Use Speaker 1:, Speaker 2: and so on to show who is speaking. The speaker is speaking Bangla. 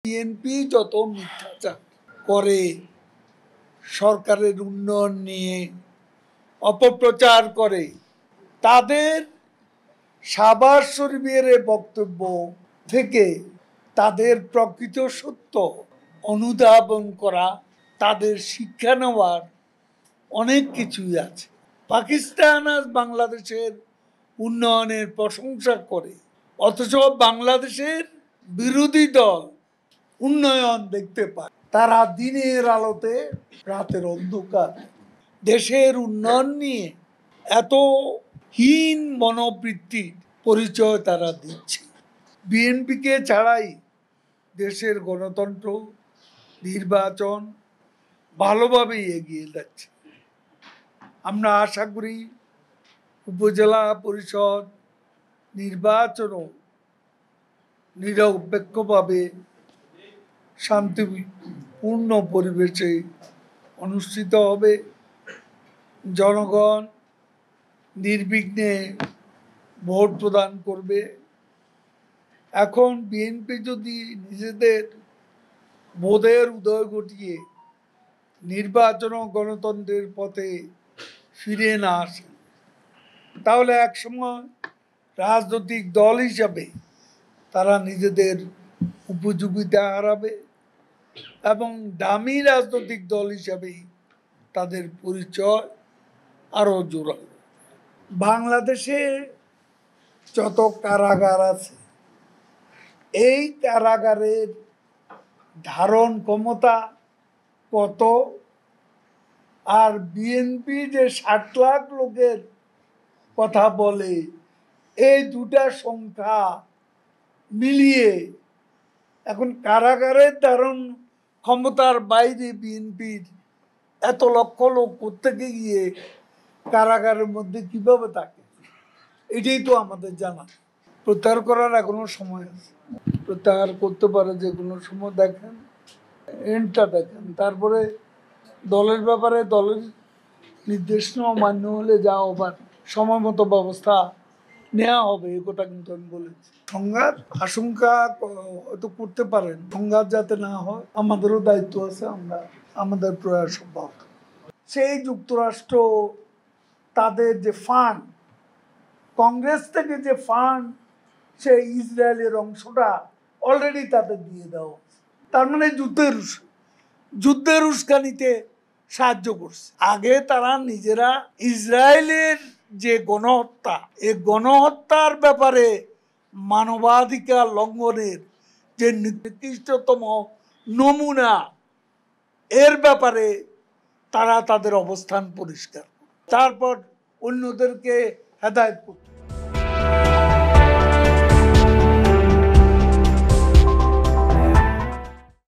Speaker 1: বিএনপি যত মিথ্যাচার করে, সরকারের উন্নয়ন নিয়ে অপপ্রচার করে, তাদের শাহবাজ শরীফের বক্তব্য থেকে তাদের প্রকৃত সত্য অনুধাবন করা, তাদের শিক্ষা নেওয়ার অনেক কিছুই আছে। পাকিস্তান আজ বাংলাদেশের উন্নয়নের প্রশংসা করে, অথচ বাংলাদেশের বিরোধী দল উন্নয়ন দেখতে পায়। তারা দিনের আলোতে রাতের অন্ধকার। দেশের উন্নয়ন নিয়ে এত হীন মনোবৃত্তির পরিচয় তারা দিচ্ছে। বিএনপিকে ছাড়াই দেশের গণতন্ত্র, নির্বাচন ভালোভাবেই এগিয়ে যাচ্ছে। আমরা আশা করি উপজেলা পরিষদ নির্বাচনও নিরপেক্ষভাবে শান্তিপূর্ণ পরিবেশে অনুষ্ঠিত হবে। জনগণ নির্বিঘ্নে ভোট প্রদান করবে। এখন বিএনপি যদি নিজেদের বোধের উদয় ঘটিয়ে নির্বাচন ও গণতন্ত্রের পথে ফিরে না আসে, তাহলে একসময় রাজনৈতিক দল হিসাবে তারা নিজেদের উপযোগিতা হারাবে এবং দামি রাজনৈতিক দল হিসাবেই তাদের পরিচয় আরো জোরালো। বাংলাদেশে যত কারাগার আছে, এই কারাগারের ধারণ ক্ষমতা কত, আর বিএনপি যে 60 লাখ লোকের কথা বলে, এই দুটা সংখ্যা মিলিয়ে এখন কারাগারের ধারণ ক্ষমতার বাইরে বিএনপির এত লক্ষ লোক কোত্থেকে গিয়ে কারাগারের মধ্যে কিভাবে থাকে, এটাই তো আমাদের জানা। প্রত্যাহার করার এখনো সময় আছে, প্রত্যাহার করতে পারে যে কোনো সময়। দেখেন এন্ডটা দেখেন, তারপরে দলের ব্যাপারে দলের নির্দেশনা মান্য হলে যা হবার সময় মতো ব্যবস্থা নেওয়া হবে, এ কথা কিন্তু আমি বলেছি। সংঘাত আশঙ্কা হয়তো করতে পারেন, সংঘাত যাতে না হয় আমাদেরও দায়িত্ব আছে, আমরা আমাদের প্রয়াস অব্যাহত। সেই যুক্তরাষ্ট্র তাদের যে ফান্ড, কংগ্রেস থেকে যে ফান্ড, সেই ইসরায়েলের অংশটা অলরেডি তাদের দিয়ে দেওয়া, তার মানে যুদ্ধের উস্কানিতে সাহায্য করছে। আগে তারা নিজেরা ইসরায়েলের যে গণহত্যা, এই গণহত্যার ব্যাপারে মানবাধিকার লঙ্ঘনের যে নিকৃষ্টতম নমুনা, এর ব্যাপারে তারা তাদের অবস্থান পরিষ্কার, তারপর অন্যদেরকে হেদায়েত করতে।